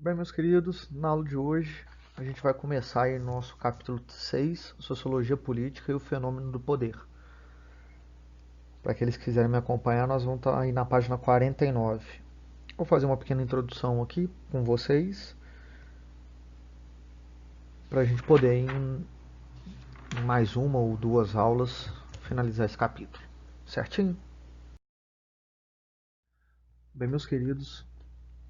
Bem, meus queridos, na aula de hoje a gente vai começar aí nosso capítulo 6, Sociologia Política e o Fenômeno do Poder. Para aqueles que quiserem me acompanhar, nós vamos estar aí na página 49. Vou fazer uma pequena introdução aqui com vocês, para a gente poder, em mais uma ou duas aulas, finalizar esse capítulo. Certinho? Bem, meus queridos,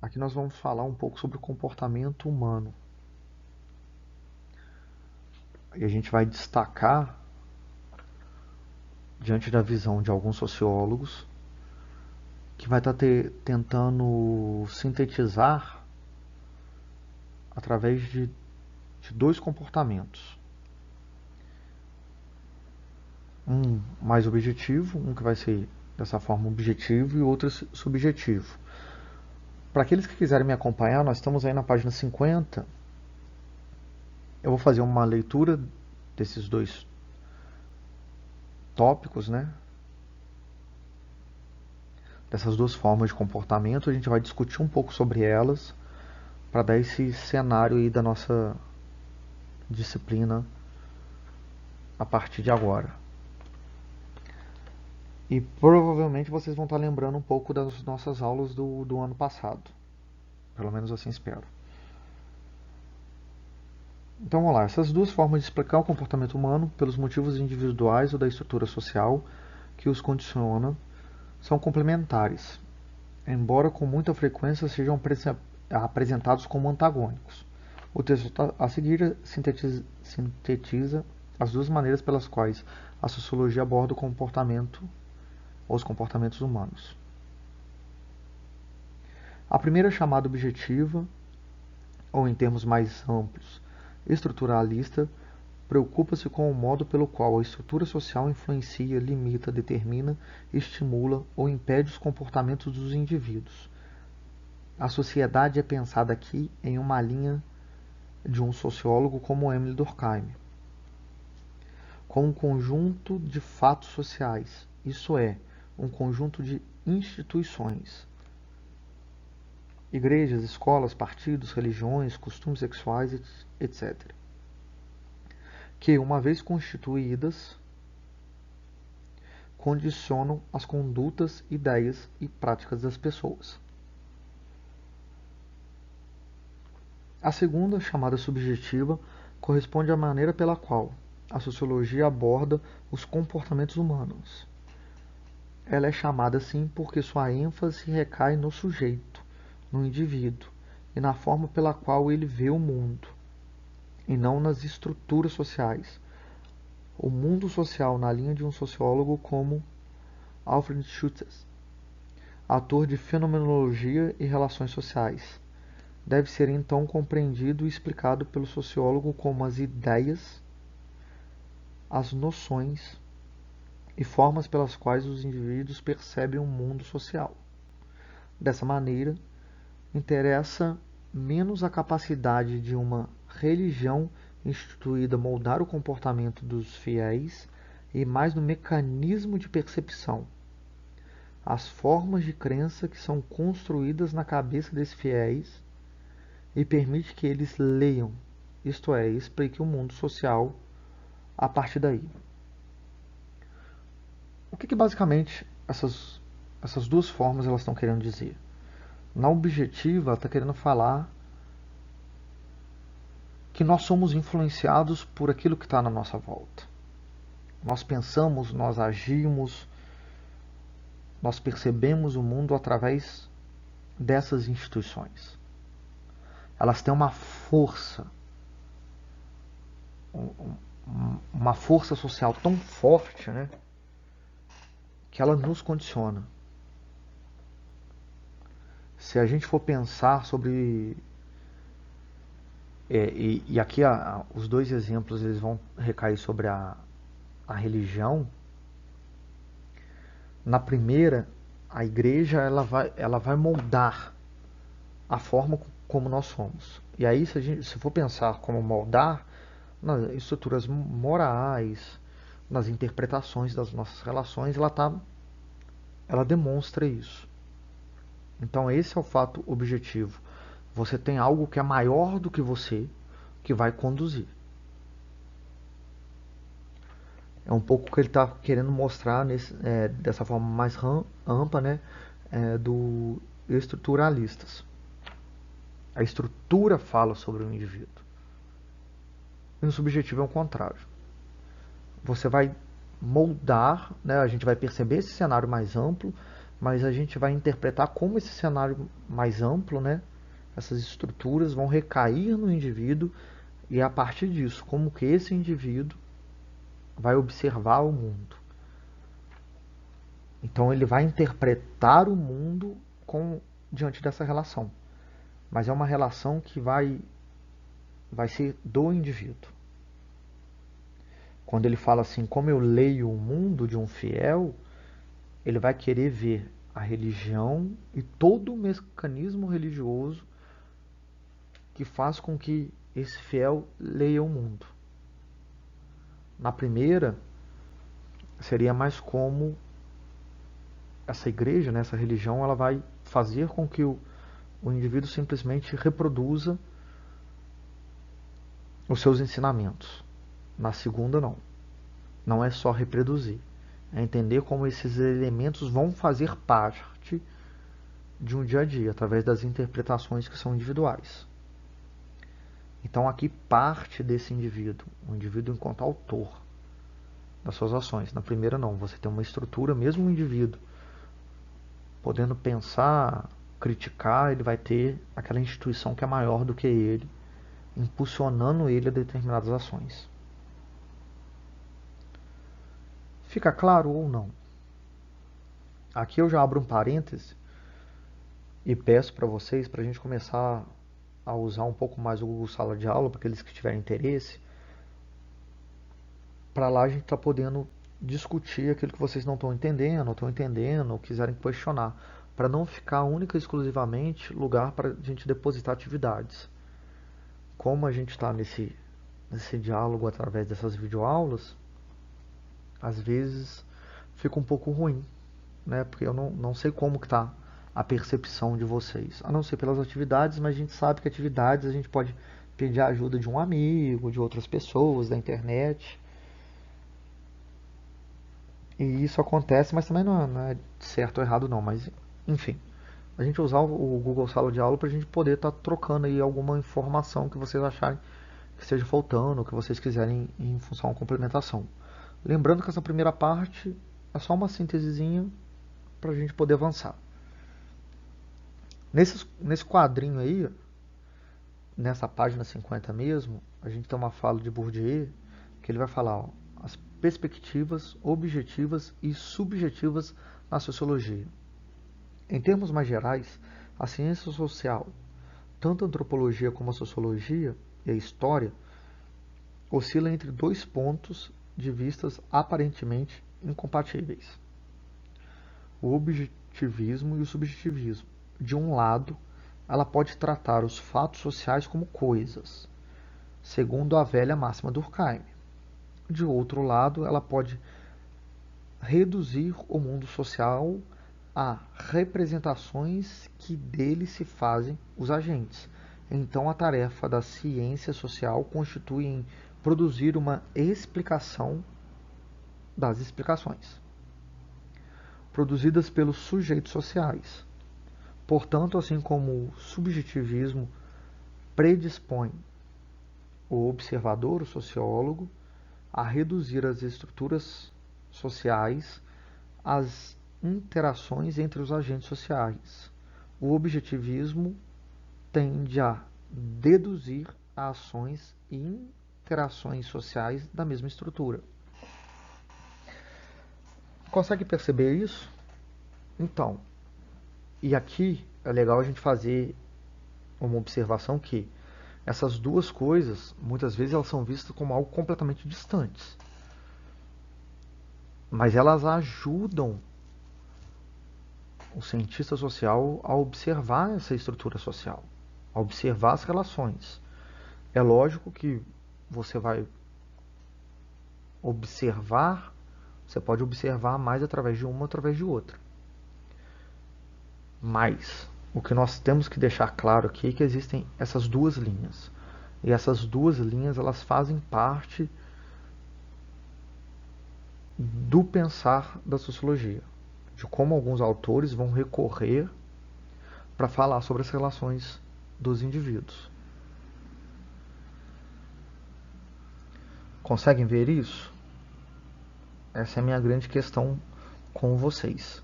aqui nós vamos falar um pouco sobre o comportamento humano. E a gente vai destacar, diante da visão de alguns sociólogos, que vai estar tentando sintetizar através de dois comportamentos. Um mais objetivo, um que vai ser dessa forma objetivo e outro subjetivo. Para aqueles que quiserem me acompanhar, nós estamos aí na página 50. Eu vou fazer uma leitura desses dois tópicos, né? Dessas duas formas de comportamento, a gente vai discutir um pouco sobre elas para dar esse cenário aí da nossa disciplina a partir de agora. E provavelmente vocês vão estar lembrando um pouco das nossas aulas do ano passado. Pelo menos assim espero. Então vamos lá. Essas duas formas de explicar o comportamento humano pelos motivos individuais ou da estrutura social que os condiciona são complementares, embora com muita frequência sejam apresentados como antagônicos. O texto a seguir sintetiza as duas maneiras pelas quais a sociologia aborda o comportamento ou os comportamentos humanos. A primeira, chamada objetiva, ou em termos mais amplos, estruturalista, preocupa-se com o modo pelo qual a estrutura social influencia, limita, determina, estimula ou impede os comportamentos dos indivíduos. A sociedade é pensada aqui em uma linha de um sociólogo como Emile Durkheim, como um conjunto de fatos sociais, isso é, um conjunto de instituições, igrejas, escolas, partidos, religiões, costumes sexuais, etc., que, uma vez constituídas, condicionam as condutas, ideias e práticas das pessoas. A segunda, chamada subjetiva, corresponde à maneira pela qual a sociologia aborda os comportamentos humanos. Ela é chamada assim porque sua ênfase recai no sujeito, no indivíduo, e na forma pela qual ele vê o mundo, e não nas estruturas sociais. O mundo social na linha de um sociólogo como Alfred Schultz, autor de Fenomenologia e Relações Sociais, deve ser então compreendido e explicado pelo sociólogo como as ideias, as noções e formas pelas quais os indivíduos percebem o mundo social. Dessa maneira, interessa menos a capacidade de uma religião instituída moldar o comportamento dos fiéis e mais no mecanismo de percepção, as formas de crença que são construídas na cabeça desses fiéis e permite que eles leiam, isto é, expliquem o mundo social a partir daí. O que basicamente essas duas formas elas estão querendo dizer? Na objetiva, ela está querendo falar que nós somos influenciados por aquilo que está na nossa volta. Nós pensamos, nós agimos, nós percebemos o mundo através dessas instituições. Elas têm uma força social tão forte, né, que ela nos condiciona. Se a gente for pensar sobre... e aqui os dois exemplos eles vão recair sobre a religião. Na primeira, a igreja ela vai moldar a forma como nós somos. E aí, se for pensar como moldar, nas estruturas morais, nas interpretações das nossas relações, ela demonstra isso. Então esse é o fato objetivo. Você tem algo que é maior do que você, que vai conduzir. É um pouco o que ele está querendo mostrar dessa forma mais ampla, né, do estruturalistas. A estrutura fala sobre o indivíduo. E no subjetivo é o contrário. Você vai moldar, né, a gente vai perceber esse cenário mais amplo, mas a gente vai interpretar como esse cenário mais amplo, né, essas estruturas vão recair no indivíduo e a partir disso, como que esse indivíduo vai observar o mundo. Então ele vai interpretar o mundo diante dessa relação. Mas é uma relação que vai ser do indivíduo. Quando ele fala assim, como eu leio o mundo de um fiel, ele vai querer ver a religião e todo o mecanismo religioso que faz com que esse fiel leia o mundo. Na primeira, seria mais como essa igreja, né, essa religião, ela vai fazer com que o indivíduo simplesmente reproduza os seus ensinamentos. Na segunda, não. Não é só reproduzir. É entender como esses elementos vão fazer parte de um dia a dia, através das interpretações que são individuais. Então aqui parte desse indivíduo, o indivíduo enquanto autor das suas ações. Na primeira não, você tem uma estrutura, mesmo o indivíduo podendo pensar, criticar, ele vai ter aquela instituição que é maior do que ele, impulsionando ele a determinadas ações. Fica claro ou não? Aqui eu já abro um parêntese e peço para vocês, para a gente começar a usar um pouco mais o Google Sala de Aula, para aqueles que tiverem interesse, para lá a gente tá podendo discutir aquilo que vocês não estão entendendo, ou quiserem questionar, para não ficar única e exclusivamente lugar para a gente depositar atividades. Como a gente está nesse diálogo através dessas videoaulas, às vezes fica um pouco ruim, né? Porque eu não sei como que está a percepção de vocês, a não ser pelas atividades, mas a gente sabe que atividades a gente pode pedir a ajuda de um amigo, de outras pessoas, da internet. E isso acontece, mas também não é certo ou errado não, mas enfim. A gente usar o Google Sala de Aula para a gente poder estar trocando aí alguma informação que vocês acharem que esteja faltando, ou que vocês quiserem em função da complementação. Lembrando que essa primeira parte é só uma síntesezinha para a gente poder avançar. Nesse quadrinho aí, nessa página 50 mesmo, a gente tem uma fala de Bourdieu que ele vai falar, ó, as perspectivas objetivas e subjetivas na sociologia. Em termos mais gerais, a ciência social, tanto a antropologia como a sociologia e a história, oscila entre dois pontos de vistas aparentemente incompatíveis: o objetivismo e o subjetivismo. De um lado, ela pode tratar os fatos sociais como coisas, segundo a velha máxima do Durkheim. De outro lado, ela pode reduzir o mundo social a representações que dele se fazem os agentes. Então, a tarefa da ciência social constitui em produzir uma explicação das explicações, produzidas pelos sujeitos sociais. Portanto, assim como o subjetivismo predispõe o observador, o sociólogo, a reduzir as estruturas sociais às interações entre os agentes sociais, o objetivismo tende a deduzir ações e interações sociais da mesma estrutura. Consegue perceber isso? Então, e aqui é legal a gente fazer uma observação que essas duas coisas, muitas vezes elas são vistas como algo completamente distantes. Mas elas ajudam o cientista social a observar essa estrutura social, a observar as relações. É lógico que você vai observar, você pode observar mais através de uma ou através de outra. Mas o que nós temos que deixar claro aqui é que existem essas duas linhas. E essas duas linhas, elas fazem parte do pensar da sociologia, de como alguns autores vão recorrer para falar sobre as relações dos indivíduos. Conseguem ver isso? Essa é a minha grande questão com vocês.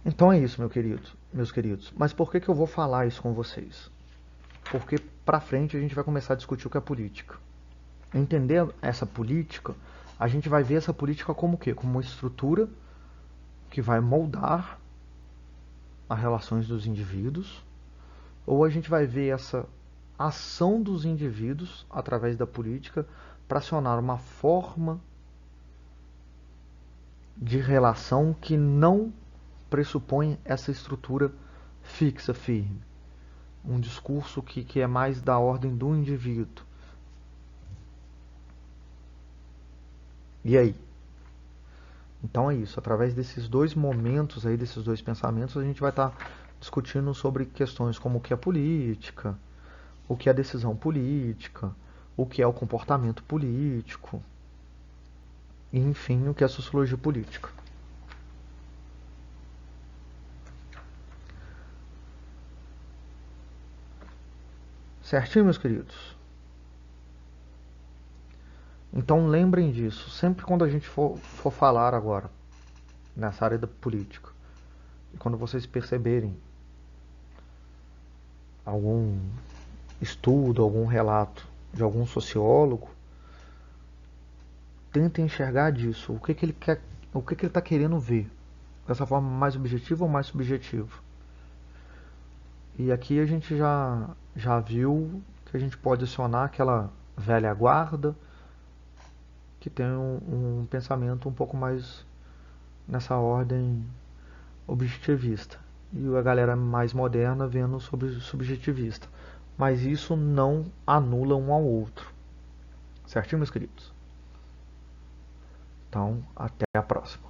Então é isso, meus queridos. Mas por que eu vou falar isso com vocês? Porque para frente a gente vai começar a discutir o que é política. Entender essa política, a gente vai ver essa política como o quê? Como uma estrutura que vai moldar as relações dos indivíduos, ou a gente vai ver essa ação dos indivíduos através da política para acionar uma forma de relação que não pressupõe essa estrutura fixa, firme. Um discurso que é mais da ordem do indivíduo. E aí? Então é isso. Através desses dois momentos aí, desses dois pensamentos, a gente vai estar discutindo sobre questões como o que é política, o que é decisão política, o que é o comportamento político, e enfim, o que é sociologia política. Certinho, meus queridos? Então lembrem disso, sempre quando a gente for falar agora, nessa área da política, e quando vocês perceberem algum estudo, algum relato de algum sociólogo, tentem enxergar disso, o que ele quer, o que ele está querendo ver, dessa forma mais objetiva ou mais subjetiva. E aqui a gente já viu que a gente pode acionar aquela velha guarda que tem um pensamento um pouco mais nessa ordem objetivista. E a galera mais moderna vendo sobre subjetivista. Mas isso não anula um ao outro. Certinho, meus queridos? Então, até a próxima.